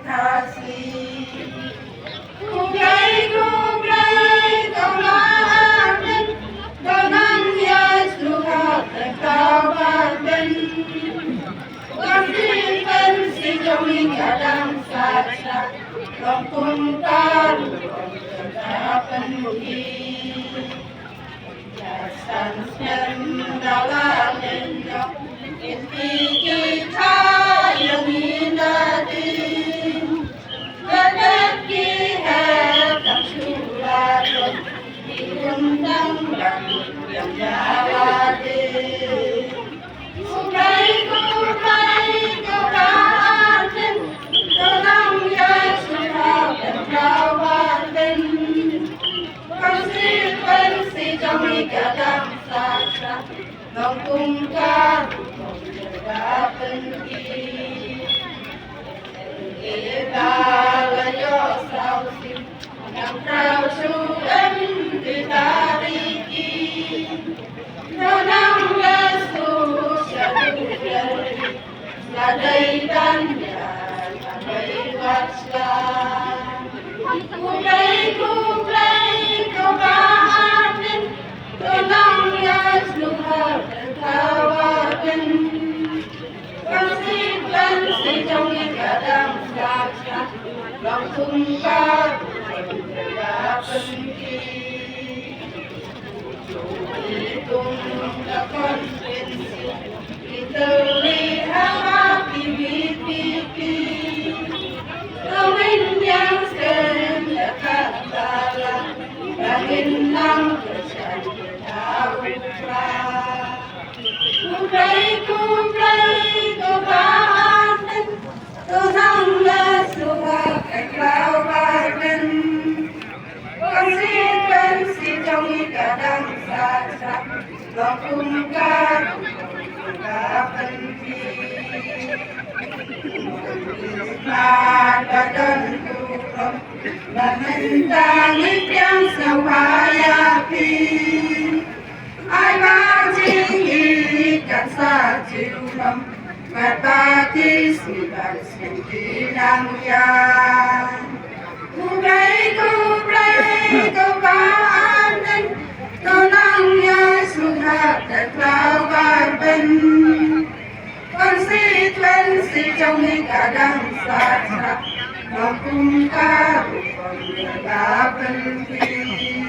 kasih. Kublai kau maafkan dengan Yesus engkau barben. Kasihkan si kami kadang saja lengkungkan penuhi. Yasan dalam lenyok inti kita yang indah. Rezeki hebat surat diundang dan yang jawadi. Kublai kebahagiaan dalam Yesus engkau barben. Konsekuensi kami kadang saja lengkungkan tidak penting. Yang kau sudah ditariki dalam Yesus Yahudi ladai dan ladai waslan. Kublai kebahagiaan dalam Yesus engkau barben. Konsekuensi kami kadang saja lengkungkan tidak penting. Hitung konsekuensi terlihat di pipi. Kawin yang sendekat dalam angin yang bersaudara. Kublai kebahagiaan Tuhan Yesus engkau barben. Konsekuensi kami kadang saja lengkungkan tidak penting. Nada dan hukum dan mentangi yang sewayati. Ai bao chính cảnh xa chịu lắm và ta chỉ sự bạn xin đi năng ya. Kublai kebahagiaan dalam Yesus engkau barben. Konsekuensi kami kadang saja lengkungkan tidak penting.